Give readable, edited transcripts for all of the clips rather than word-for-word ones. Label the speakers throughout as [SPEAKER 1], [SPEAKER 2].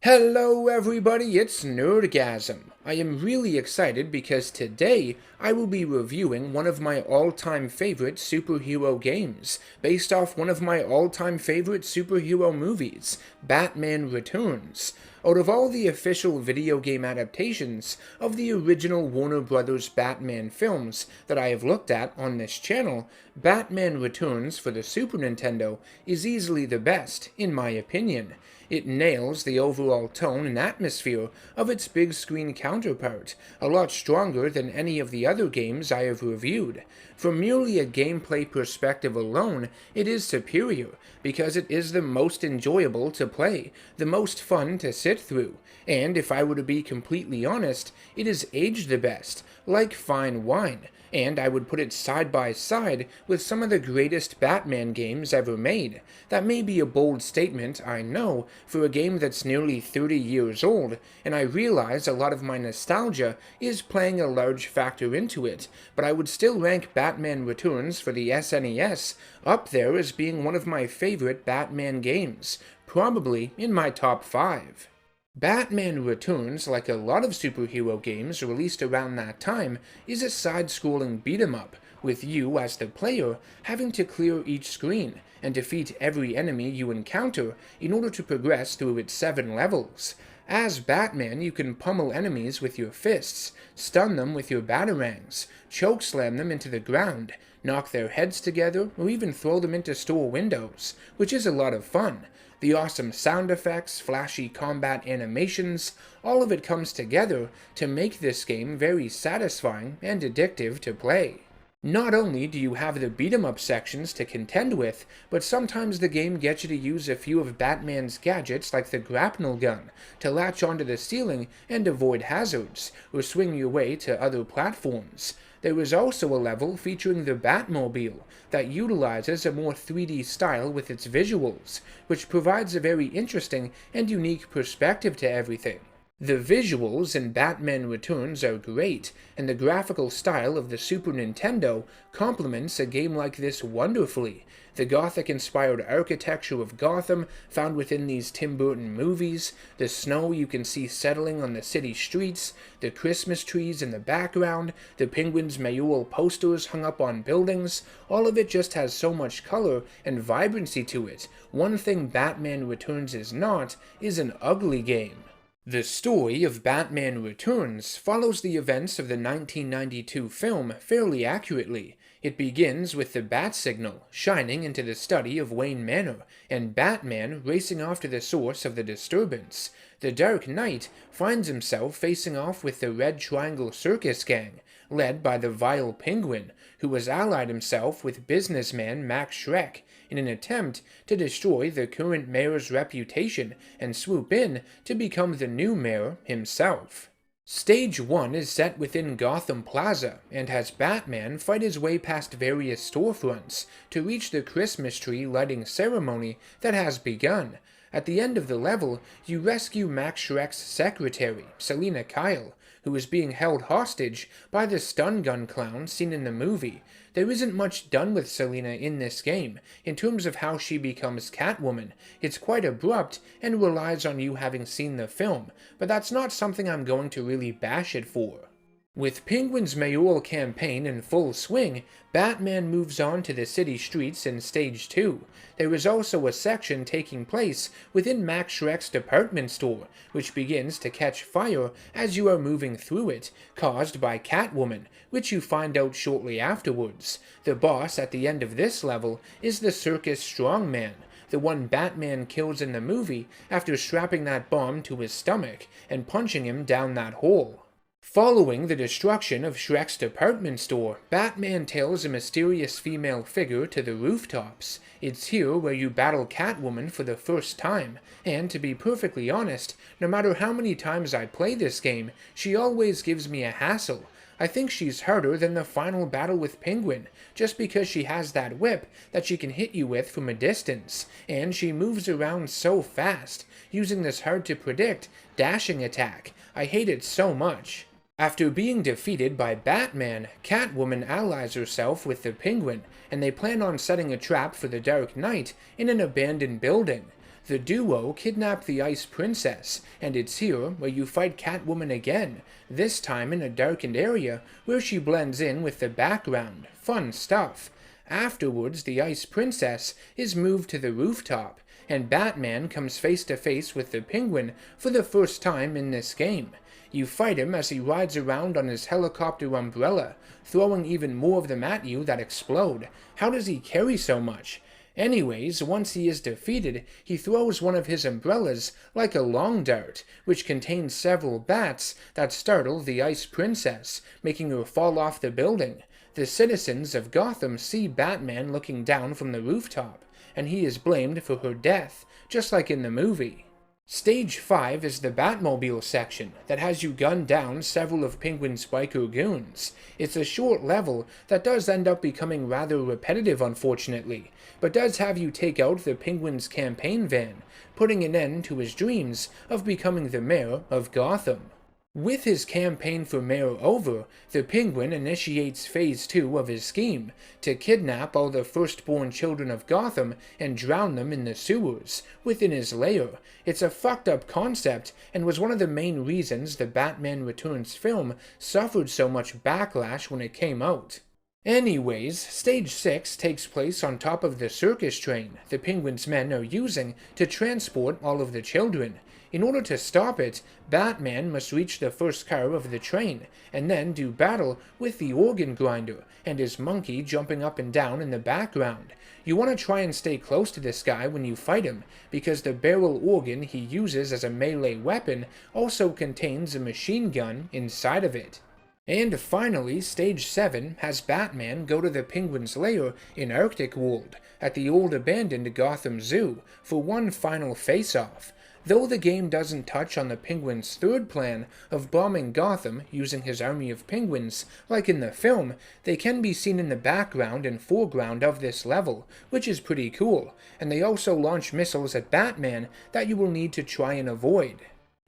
[SPEAKER 1] Hello everybody, it's NerdGasm. I am really excited because today I will be reviewing one of my all-time favorite superhero games, based off one of my all-time favorite superhero movies, Batman Returns. Out of all the official video game adaptations of the original Warner Bros. Batman films that I have looked at on this channel, Batman Returns for the Super Nintendo is easily the best, in my opinion. It nails the overall tone and atmosphere of its big screen counterpart, a lot stronger than any of the other games I have reviewed. From merely a gameplay perspective alone, it is superior, because it is the most enjoyable to play, the most fun to sit through, and if I were to be completely honest, it is aged the best, like fine wine, and I would put it side by side with some of the greatest Batman games ever made. That may be a bold statement, I know, for a game that's nearly 30 years old, and I realize a lot of my nostalgia is playing a large factor into it, but I would still rank Batman Returns for the SNES up there as being one of my favorite Batman games, probably in my top 5. Batman Returns, like a lot of superhero games released around that time, is a side-scrolling beat-em-up, with you, as the player, having to clear each screen and defeat every enemy you encounter in order to progress through its 7 levels. As Batman, you can pummel enemies with your fists, stun them with your batarangs, chokeslam them into the ground, knock their heads together, or even throw them into store windows, which is a lot of fun. The awesome sound effects, flashy combat animations, all of it comes together to make this game very satisfying and addictive to play. Not only do you have the beat-em-up sections to contend with, but sometimes the game gets you to use a few of Batman's gadgets like the grapnel gun to latch onto the ceiling and avoid hazards, or swing your way to other platforms. There is also a level featuring the Batmobile that utilizes a more 3D style with its visuals, which provides a very interesting and unique perspective to everything. The visuals in Batman Returns are great, and the graphical style of the Super Nintendo complements a game like this wonderfully. The Gothic-inspired architecture of Gotham found within these Tim Burton movies, the snow you can see settling on the city streets, the Christmas trees in the background, the Penguin's mayoral posters hung up on buildings, all of it just has so much color and vibrancy to it. One thing Batman Returns is not is an ugly game. The story of Batman Returns follows the events of the 1992 film fairly accurately. It begins with the bat signal shining into the study of Wayne Manor, and Batman racing off to the source of the disturbance. The Dark Knight finds himself facing off with the Red Triangle Circus Gang, led by the vile Penguin, who has allied himself with businessman Max Schreck in an attempt to destroy the current mayor's reputation and swoop in to become the new mayor himself. Stage 1 is set within Gotham Plaza and has Batman fight his way past various storefronts to reach the Christmas tree lighting ceremony that has begun. At the end of the level, you rescue Max Schreck's secretary, Selina Kyle, who is being held hostage by the stun gun clown seen in the movie. There isn't much done with Selina in this game, in terms of how she becomes Catwoman. It's quite abrupt and relies on you having seen the film, but that's not something I'm going to really bash it for. With Penguin's mayoral campaign in full swing, Batman moves on to the city streets in Stage 2. There is also a section taking place within Max Schreck's department store, which begins to catch fire as you are moving through it, caused by Catwoman, which you find out shortly afterwards. The boss at the end of this level is the Circus Strongman, the one Batman kills in the movie after strapping that bomb to his stomach and punching him down that hole. Following the destruction of Shrek's department store, Batman tails a mysterious female figure to the rooftops. It's here where you battle Catwoman for the first time, and to be perfectly honest, no matter how many times I play this game, she always gives me a hassle. I think she's harder than the final battle with Penguin, just because she has that whip that she can hit you with from a distance, and she moves around so fast, using this hard-to-predict dashing attack. I hate it so much. After being defeated by Batman, Catwoman allies herself with the Penguin, and they plan on setting a trap for the Dark Knight in an abandoned building. The duo kidnap the Ice Princess, and it's here where you fight Catwoman again, this time in a darkened area where she blends in with the background. Fun stuff. Afterwards, the Ice Princess is moved to the rooftop, and Batman comes face to face with the Penguin for the first time in this game. You fight him as he rides around on his helicopter umbrella, throwing even more of them at you that explode. How does he carry so much? Anyways, once he is defeated, he throws one of his umbrellas like a long dart, which contains several bats that startle the Ice Princess, making her fall off the building. The citizens of Gotham see Batman looking down from the rooftop, and he is blamed for her death, just like in the movie. Stage 5 is the Batmobile section that has you gun down several of Penguin's biker goons. It's a short level that does end up becoming rather repetitive, unfortunately, but does have you take out the Penguin's campaign van, putting an end to his dreams of becoming the mayor of Gotham. With his campaign for mayor over, the Penguin initiates Phase 2 of his scheme to kidnap all the firstborn children of Gotham and drown them in the sewers within his lair. It's a fucked up concept and was one of the main reasons the Batman Returns film suffered so much backlash when it came out. Anyways, Stage 6 takes place on top of the circus train the Penguin's men are using to transport all of the children. In order to stop it, Batman must reach the first car of the train, and then do battle with the organ grinder and his monkey jumping up and down in the background. You want to try and stay close to this guy when you fight him, because the barrel organ he uses as a melee weapon also contains a machine gun inside of it. And finally, Stage 7 has Batman go to the Penguin's lair in Arctic World, at the old abandoned Gotham Zoo, for one final face-off. Though the game doesn't touch on the Penguin's third plan of bombing Gotham using his army of penguins, like in the film, they can be seen in the background and foreground of this level, which is pretty cool, and they also launch missiles at Batman that you will need to try and avoid.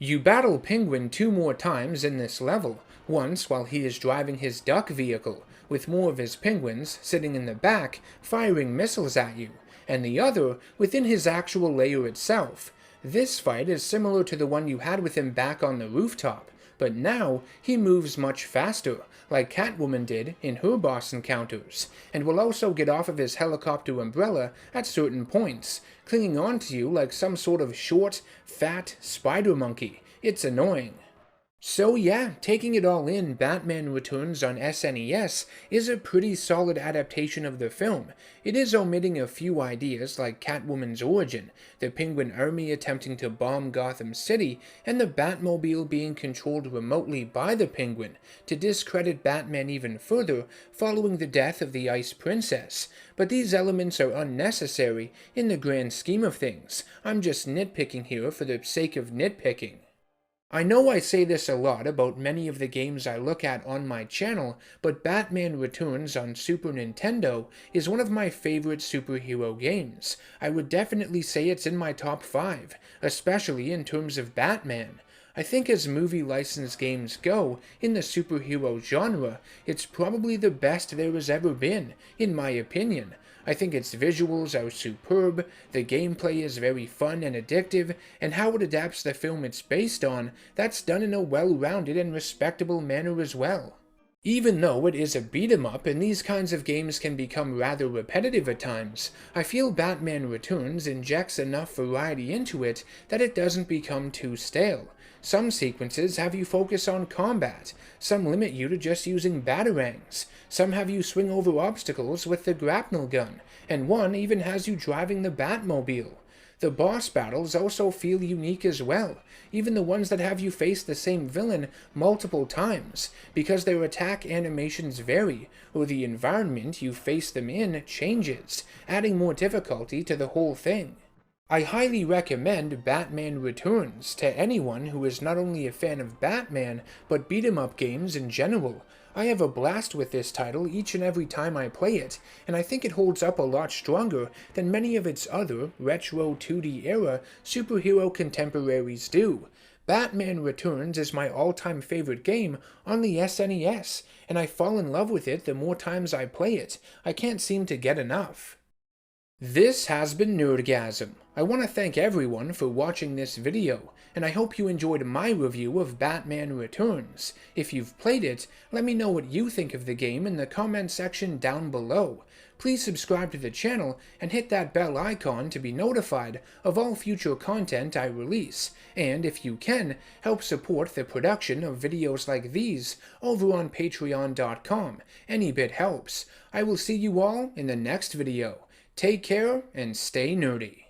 [SPEAKER 1] You battle Penguin 2 more times in this level, once while he is driving his duck vehicle, with more of his penguins sitting in the back firing missiles at you, and the other within his actual lair itself. This fight is similar to the one you had with him back on the rooftop, but now he moves much faster, like Catwoman did in her boss encounters, and will also get off of his helicopter umbrella at certain points, clinging onto you like some sort of short, fat spider monkey. It's annoying. So yeah, taking it all in, Batman Returns on SNES is a pretty solid adaptation of the film. It is omitting a few ideas like Catwoman's origin, the Penguin army attempting to bomb Gotham City, and the Batmobile being controlled remotely by the Penguin to discredit Batman even further following the death of the Ice Princess. But these elements are unnecessary in the grand scheme of things. I'm just nitpicking here for the sake of nitpicking. I know I say this a lot about many of the games I look at on my channel, but Batman Returns on Super Nintendo is one of my favorite superhero games. I would definitely say it's in my top 5, especially in terms of Batman. I think as movie licensed games go, in the superhero genre, it's probably the best there has ever been, in my opinion. I think its visuals are superb, the gameplay is very fun and addictive, and how it adapts the film it's based on, that's done in a well-rounded and respectable manner as well. Even though it is a beat-em-up and these kinds of games can become rather repetitive at times, I feel Batman Returns injects enough variety into it that it doesn't become too stale. Some sequences have you focus on combat, some limit you to just using batarangs, some have you swing over obstacles with the grapnel gun, and one even has you driving the Batmobile. The boss battles also feel unique as well, even the ones that have you face the same villain multiple times, because their attack animations vary, or the environment you face them in changes, adding more difficulty to the whole thing. I highly recommend Batman Returns to anyone who is not only a fan of Batman, but beat-em-up games in general. I have a blast with this title each and every time I play it, and I think it holds up a lot stronger than many of its other retro 2D era superhero contemporaries do. Batman Returns is my all-time favorite game on the SNES, and I fall in love with it the more times I play it. I can't seem to get enough. This has been NerdGasm. I want to thank everyone for watching this video, and I hope you enjoyed my review of Batman Returns. If you've played it, let me know what you think of the game in the comment section down below. Please subscribe to the channel and hit that bell icon to be notified of all future content I release, and if you can, help support the production of videos like these over on patreon.com. Any bit helps. I will see you all in the next video. Take care and stay nerdy.